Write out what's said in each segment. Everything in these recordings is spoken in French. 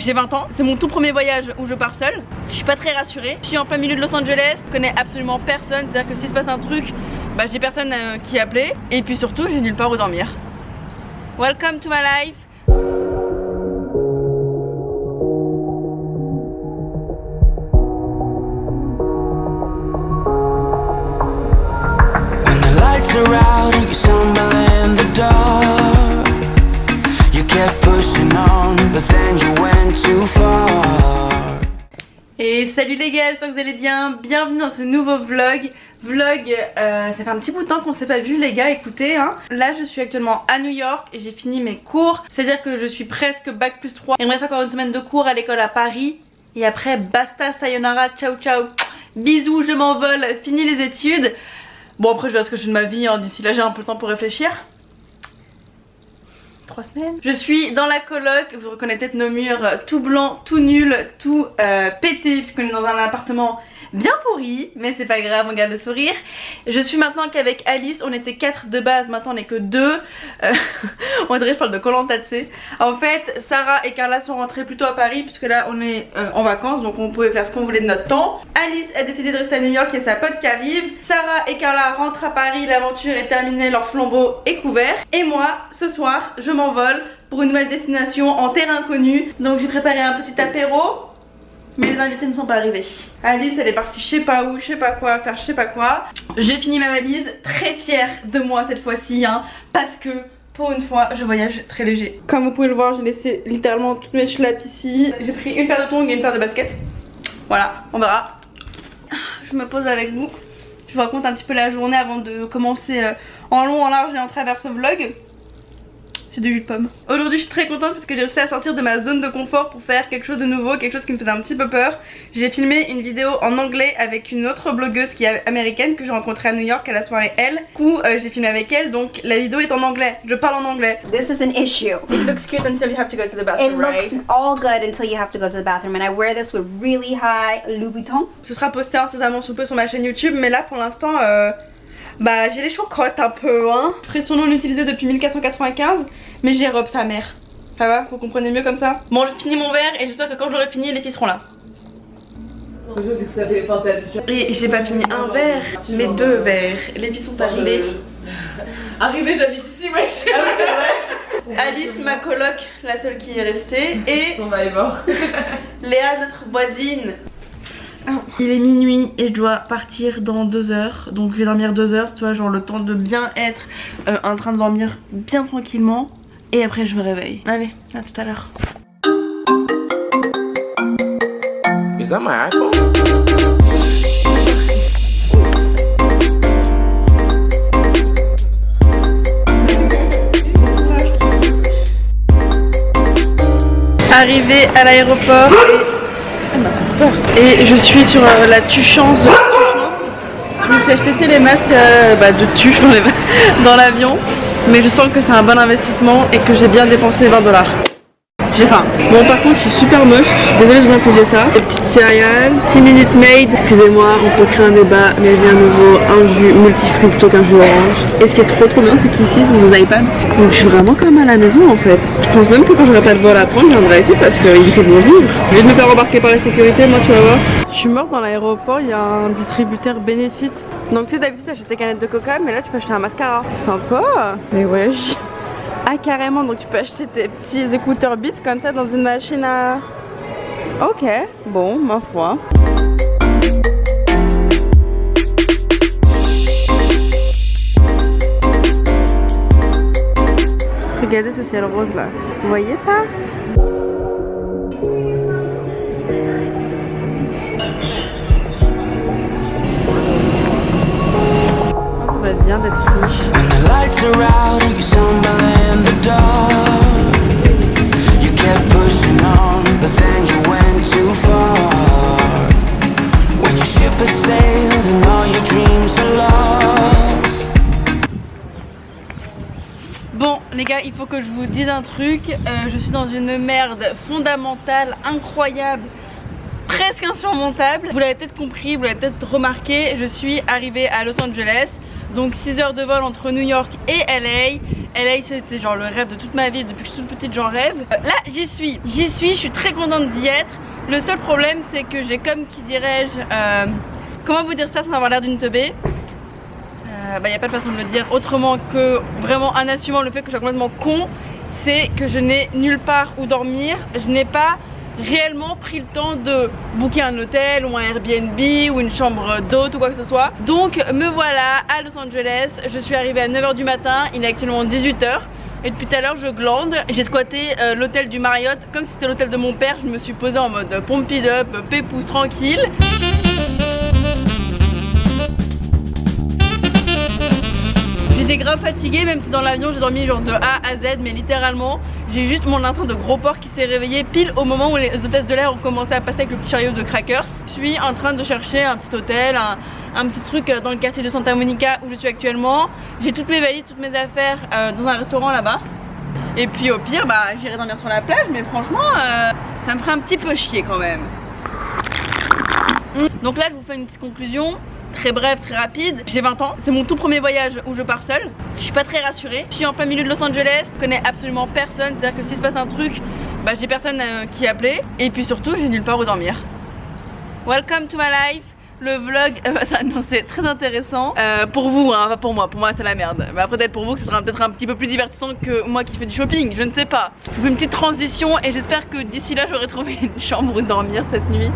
j'ai 20 ans, c'est mon tout premier voyage où je pars seule. Je suis pas très rassurée, je suis en plein milieu de Los Angeles, je connais absolument personne, c'est à dire que s'il se passe un truc, bah j'ai personne qui appeler. Et puis surtout j'ai nulle part où dormir. Welcome to my life. Are out and you stumble in the dark. You kept pushing on, but then you went too far. Et salut les gars, j'espère que vous allez bien. Bienvenue dans ce nouveau vlog. Ça fait un petit bout de temps qu'on s'est pas vu les gars, écoutez hein. Là je suis actuellement à New York et j'ai fini mes cours. C'est à dire que je suis presque bac plus 3. Il me reste encore une semaine de cours à l'école à Paris. Et après basta, sayonara, ciao ciao. Bisous, je m'envole, fini les études. Bon après je verrai ce que je fais de ma vie hein. D'ici là j'ai un peu le temps pour réfléchir. 3 semaines. Je suis dans la coloc, vous reconnaissez peut-être nos murs tout blancs, tout nuls, tout pétés puisqu'on est dans un appartement bien pourri, mais c'est pas grave, on garde le sourire. Je suis maintenant qu'avec Alice, on était 4 de base, maintenant on est que 2. On dirait je parle de Koh-Lanta, tu sais. En fait, Sarah et Carla sont rentrées plutôt à Paris puisque là on est en vacances, donc on pouvait faire ce qu'on voulait de notre temps. Alice a décidé de rester à New York, il y a sa pote qui arrive. Sarah et Carla rentrent à Paris, l'aventure est terminée, leur flambeau est couvert. Et moi, ce soir, je m'envole pour une nouvelle destination en terre inconnue. Donc j'ai préparé un petit apéro. Mais les invités ne sont pas arrivés. Alice elle est partie je sais pas où, je sais pas quoi, faire je sais pas quoi. J'ai fini ma valise, très fière de moi cette fois-ci hein, parce que pour une fois je voyage très léger. Comme vous pouvez le voir j'ai laissé littéralement toutes mes schlaps ici. J'ai pris une paire de tongs et une paire de baskets. Voilà, on verra. Je me pose avec vous. Je vous raconte un petit peu la journée avant de commencer en long, en large et en travers ce vlog. C'est de jus de pomme. Aujourd'hui je suis très contente parce que j'ai réussi à sortir de ma zone de confort pour faire quelque chose de nouveau, quelque chose qui me faisait un petit peu peur. J'ai filmé une vidéo en anglais avec une autre blogueuse qui est américaine que j'ai rencontrée à New York à la soirée Elle. Du coup j'ai filmé avec elle, donc la vidéo est en anglais, je parle en anglais. This is an issue. It looks cute until you have to go to the bathroom, It looks all good until you have to go to the bathroom, and I wear this with really high Louboutin. Ce sera posté incessamment sous peu sur ma chaîne YouTube, mais là pour l'instant bah j'ai les chocottes un peu hein. Pression non utilisée depuis 1495, mais j'ai robe sa mère. Ça va, vous comprenez mieux comme ça. Bon j'ai fini mon verre et j'espère que quand j'aurai fini les filles seront là. Le truc c'est que ça fait Et j'ai pas fini un verre, mais 2 verres. Les filles sont arrivées. Arrivé, j'habite ici, wesh. Ah oui, c'est vrai. Alice, ma coloc, la seule qui est restée, et Son va est mort. Léa, notre voisine. Il est minuit et je dois partir dans 2 heures. Donc je vais dormir 2 heures, tu vois, genre le temps de bien être en train de dormir bien tranquillement. Et après je me réveille. Allez, à tout à l'heure. Is that my iPhone? Arrivé à l'aéroport et je suis sur la Tuchance de Je me suis acheté les masques de tuche dans l'avion, mais je sens que c'est un bon investissement et que j'ai bien dépensé 20 $. J'ai faim. Bon par contre je suis super moche, désolée de vous infliger ça. Des petites céréales, 10 minutes made. Excusez-moi, on peut créer un débat, mais il y a un nouveau, un jus multifruit plutôt qu'un jus orange. Et ce qui est trop bien c'est qu'ici ils ont des iPads. Donc je suis vraiment comme à la maison en fait. Je pense même que quand j'aurai pas de vol à prendre, je viendrai ici parce qu'il fait bon vivre. Je vais me faire embarquer par la sécurité, moi tu vas voir. Je suis morte dans l'aéroport, il y a un distributeur Benefit. Donc tu sais d'habitude t'achètes tes canettes de coca, mais là tu peux acheter un mascara. Sympa. Mais wesh. Ah carrément, donc tu peux acheter tes petits écouteurs Beats comme ça dans une machine à... Ok, bon, ma foi. Regardez ce ciel rose là, vous voyez ça? Ça doit être bien d'être riche. When the lights are out and you stumble in the dark, you kept pushing on, but then you went too far. When your ship has sailed and all your dreams are lost. Bon les gars, il faut que je vous dise un truc. Je suis dans une merde fondamentale, incroyable, presque insurmontable. Vous l'avez peut-être compris, vous l'avez peut-être remarqué, je suis arrivée à Los Angeles. Donc 6 heures de vol entre New York et LA. LA c'était genre le rêve de toute ma vie, depuis que je suis toute petite j'en rêve. Là j'y suis, je suis très contente d'y être. Le seul problème c'est que j'ai comme qui dirais-je, comment vous dire ça sans avoir l'air d'une teubée, y a pas de façon de le dire autrement que vraiment en assumant le fait que je suis complètement con. C'est que je n'ai nulle part où dormir, je n'ai pas réellement pris le temps de booker un hôtel ou un Airbnb ou une chambre d'hôte ou quoi que ce soit. Donc me voilà à Los Angeles, je suis arrivée à 9 h du matin, il est actuellement 18 h et depuis tout à l'heure je glande. J'ai squatté l'hôtel du Marriott comme si c'était l'hôtel de mon père, je me suis posée en mode pump it up, pépouze tranquille. J'étais grave fatiguée, même si dans l'avion j'ai dormi genre de A à Z, mais littéralement j'ai juste mon train de gros porc qui s'est réveillé pile au moment où les hôtesses de l'air ont commencé à passer avec le petit chariot de crackers. Je suis en train de chercher un petit hôtel, un petit truc dans le quartier de Santa Monica où je suis actuellement. J'ai toutes mes valises, toutes mes affaires dans un restaurant là-bas. Et puis au pire j'irai dormir sur la plage, mais franchement ça me ferait un petit peu chier quand même. Donc là je vous fais une petite conclusion. Très bref, très rapide. J'ai 20 ans, c'est mon tout premier voyage où je pars seule. Je suis pas très rassurée. Je suis en plein milieu de Los Angeles, je connais absolument personne. C'est-à-dire que s'il se passe un truc, j'ai personne qui appeler. Et puis surtout, j'ai nulle part où dormir. Welcome to my life. Le vlog, non, c'est très intéressant pour vous, hein, pas pour moi c'est la merde. Mais après peut-être pour vous que ce sera peut-être un petit peu plus divertissant que moi qui fais du shopping, je ne sais pas. Je fais une petite transition et j'espère que d'ici là j'aurai trouvé une chambre où dormir cette nuit.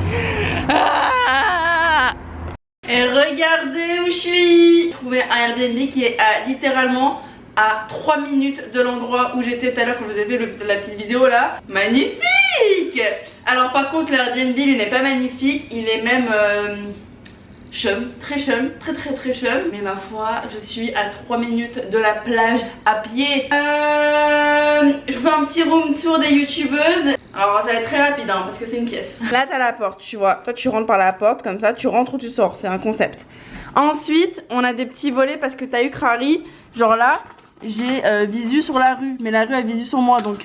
Et regardez où je suis. J'ai trouvé un Airbnb qui est littéralement à 3 minutes de l'endroit où j'étais tout à l'heure quand je vous ai fait la petite vidéo là. Magnifique. Alors par contre l'Airbnb lui n'est pas magnifique, il est même chum, très chum, très chum. Mais ma foi, je suis à 3 minutes de la plage à pied. Je vous fais un petit room tour des youtubeuses. Alors ça va être très rapide hein, parce que c'est une pièce. Là t'as la porte, tu vois. Toi tu rentres par la porte comme ça, tu rentres ou tu sors, c'est un concept. Ensuite on a des petits volets parce que t'as eu Crary. Genre là j'ai visu sur la rue, mais la rue a visu sur moi donc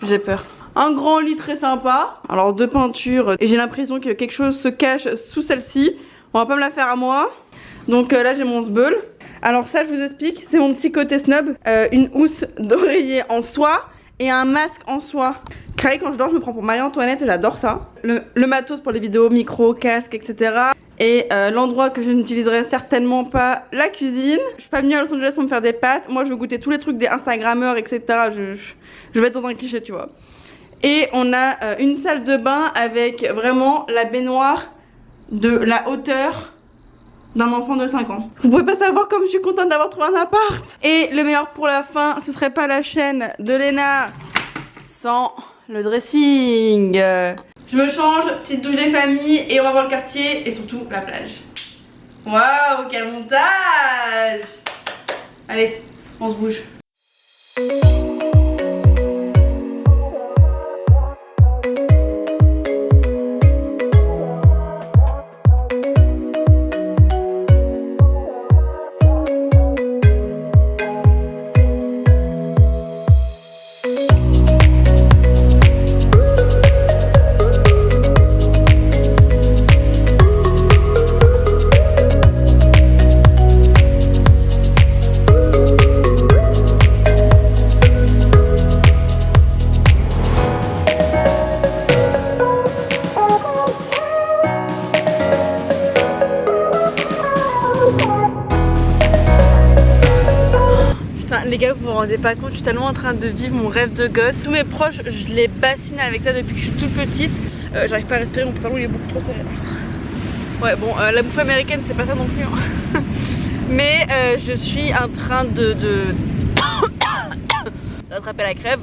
j'ai peur. Un grand lit très sympa. Alors 2 peintures et j'ai l'impression que quelque chose se cache sous celle-ci. On va pas me la faire à moi. Donc là j'ai mon sbeul. Alors ça je vous explique, c'est mon petit côté snob. Une housse d'oreiller en soie et un masque en soie. Crary, quand je dors je me prends pour Marie-Antoinette et j'adore ça. Le matos pour les vidéos, micro, casque, etc. Et l'endroit que je n'utiliserai certainement pas, la cuisine. Je suis pas venue à Los Angeles pour me faire des pâtes. Moi je veux goûter tous les trucs des Instagrammeurs, etc. Je vais être dans un cliché, tu vois. Et on a une salle de bain avec vraiment la baignoire de la hauteur d'un enfant de 5 ans. Vous pouvez pas savoir comme je suis contente d'avoir trouvé un appart. Et le meilleur pour la fin, ce serait pas la chaîne de Léna sans le dressing. Je me change, petite douche des familles et on va voir le quartier et surtout la plage. Waouh, quel montage! Allez, on se bouge. Les gars, vous vous rendez pas compte, je suis tellement en train de vivre mon rêve de gosse. Tous mes proches, je les bassine avec ça depuis que je suis toute petite. J'arrive pas à respirer, mon pantalon il est beaucoup trop serré là. Ouais bon, la bouffe américaine c'est pas ça non plus hein. Mais je suis en train d'attraper la crève,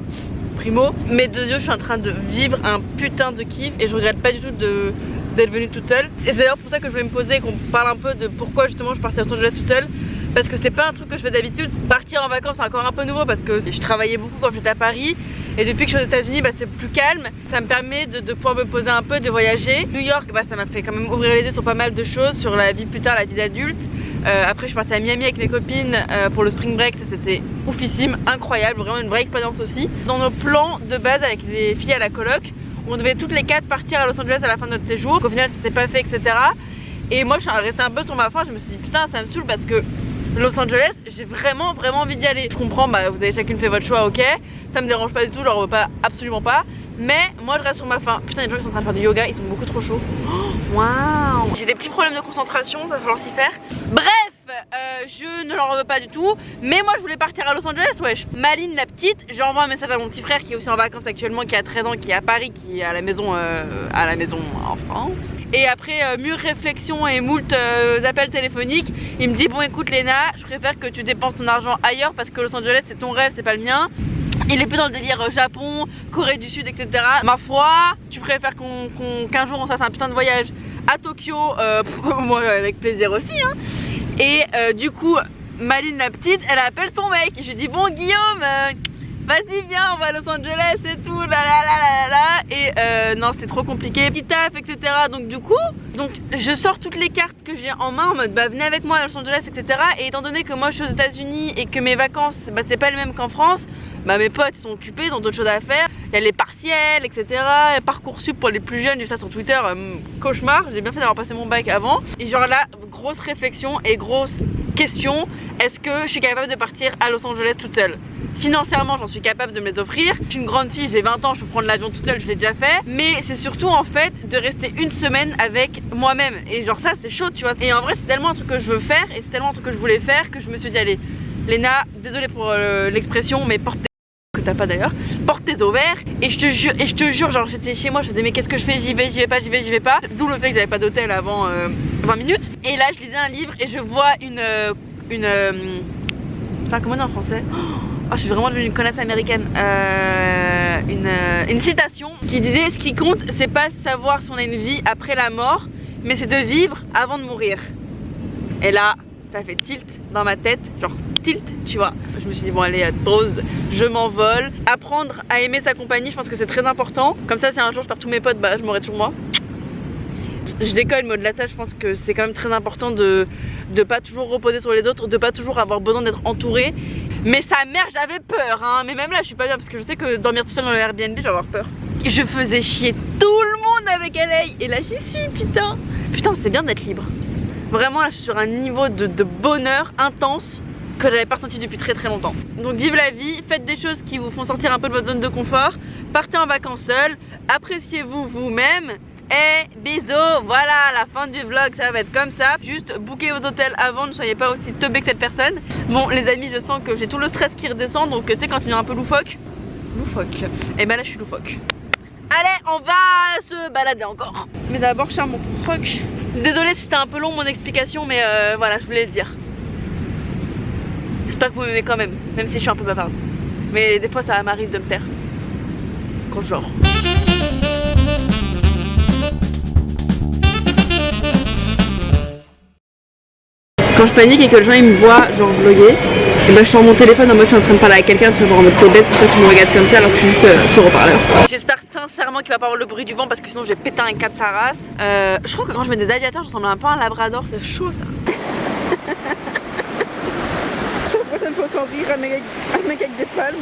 primo. Mes 2 yeux, je suis en train de vivre un putain de kiff et je regrette pas du tout d'être venue toute seule. Et c'est d'ailleurs pour ça que je voulais me poser et qu'on parle un peu de pourquoi justement je partais à Los Angeles toute seule. Parce que c'est pas un truc que je fais d'habitude. Partir en vacances c'est encore un peu nouveau parce que je travaillais beaucoup quand j'étais à Paris. Et depuis que je suis aux États-Unis, c'est plus calme. Ça me permet de pouvoir me poser un peu, de voyager. New York, ça m'a fait quand même ouvrir les yeux sur pas mal de choses, sur la vie plus tard, la vie d'adulte. Après je suis partie à Miami avec mes copines pour le spring break, c'était oufissime, incroyable, vraiment une vraie expérience aussi. Dans nos plans de base avec les filles à la coloc, on devait toutes les 4 partir à Los Angeles à la fin de notre séjour. Au final ça s'est pas fait, etc. Et moi je suis restée un peu sur ma faim, je me suis dit putain ça me saoule parce que Los Angeles, j'ai vraiment envie d'y aller. Je comprends, bah vous avez chacune fait votre choix, ok. Ça me dérange pas du tout, genre pas, absolument pas. Mais moi je reste sur ma faim. Putain, les gens qui sont en train de faire du yoga, ils sont beaucoup trop chauds. Waouh. J'ai des petits problèmes de concentration, va falloir s'y faire. Bref, je ne leur veux pas du tout. Mais moi je voulais partir à Los Angeles, wesh. Maline la petite, j'envoie un message à mon petit frère qui est aussi en vacances actuellement, qui a 13 ans, qui est à Paris, qui est à la maison en France. Et après mûre réflexion et moult appels téléphoniques, il me dit bon écoute Léna, je préfère que tu dépenses ton argent ailleurs parce que Los Angeles c'est ton rêve, c'est pas le mien. Il est plus dans le délire Japon, Corée du Sud, etc. Ma foi, tu préfères qu'un jour on fasse un putain de voyage à Tokyo, moi avec plaisir aussi hein. Et du coup, Maline la petite, elle appelle son mec. Je lui dis bon Guillaume, vas-y viens, on va à Los Angeles et tout, et non c'est trop compliqué, petit taf, etc. Donc du coup, je sors toutes les cartes que j'ai en main en mode bah venez avec moi à Los Angeles, etc. Et étant donné que moi je suis aux États-Unis et que mes vacances bah c'est pas les mêmes qu'en France, bah mes potes sont occupés, dans d'autres choses à faire. Il y a les partiels, etc. Et Parcoursup pour les plus jeunes, j'ai ça sur Twitter, cauchemar. J'ai bien fait d'avoir passé mon bac avant. Et genre là, grosse réflexion et grosse question, est-ce que je suis capable de partir à Los Angeles toute seule? Financièrement j'en suis capable de me les offrir. Je suis une grande fille, j'ai 20 ans, je peux prendre l'avion toute seule, je l'ai déjà fait. Mais c'est surtout en fait de rester une semaine avec moi-même. Et genre ça c'est chaud tu vois. Et en vrai c'est tellement un truc que je veux faire et c'est tellement un truc que je voulais faire que je me suis dit allez Léna, désolée pour l'expression mais porte tes que t'as pas d'ailleurs, porte tes ovaires. Et je te jure genre j'étais chez moi, je faisais mais qu'est-ce que je fais, j'y vais pas. D'où le fait que j'avais pas d'hôtel avant 20 minutes. Et là je lisais un livre et je vois une putain comment on dit en français, oh, je suis vraiment devenue une connasse américaine. Une citation qui disait ce qui compte c'est pas savoir si on a une vie après la mort, mais c'est de vivre avant de mourir. Et là ça fait tilt dans ma tête, genre tilt tu vois. Je me suis dit bon allez pause, je m'envole. Apprendre à aimer sa compagnie, je pense que c'est très important. Comme ça si un jour je perds tous mes potes, bah je m'aurai toujours moi. Je déconne, mais au-delà de ça, je pense que c'est quand même très important de pas toujours reposer sur les autres, de pas toujours avoir besoin d'être entouré. Mais sa mère, j'avais peur, hein. Mais même là, je suis pas bien parce que je sais que dormir tout seul dans le Airbnb, je vais avoir peur. Je faisais chier tout le monde avec LA et là, j'y suis, putain. Putain, c'est bien d'être libre. Vraiment, là, je suis sur un niveau de bonheur intense que j'avais pas ressenti depuis très longtemps. Donc vive la vie, faites des choses qui vous font sortir un peu de votre zone de confort, partez en vacances seul, appréciez-vous vous-même. Et bisous, voilà la fin du vlog, ça va être comme ça. Juste booker vos hôtels avant, ne soyez pas aussi teubés que cette personne. Bon les amis, je sens que j'ai tout le stress qui redescend. Donc tu sais quand tu es un peu loufoque, et ben là je suis loufoque. Allez on va se balader encore. Mais d'abord je suis mon proc. Désolée si c'était un peu long mon explication, mais voilà je voulais le dire. J'espère que vous m'aimez quand même si je suis un peu bavarde. Mais des fois ça m'arrive de me taire quand je dors. Quand je panique et que les gens ils me voient genre vlogger, et ben je sors mon téléphone en mode je suis en train de parler à quelqu'un, tu vas voir en mode bête, pourquoi tu me regardes comme ça alors que je suis juste sur haut-parleur. J'espère sincèrement qu'il va pas avoir le bruit du vent parce que sinon je vais péter un câble sa race. Je trouve que quand je mets des aviateurs je ressemble un peu à un labrador, c'est chaud ça. La prochaine fois qu'on rire un mec avec des palmes.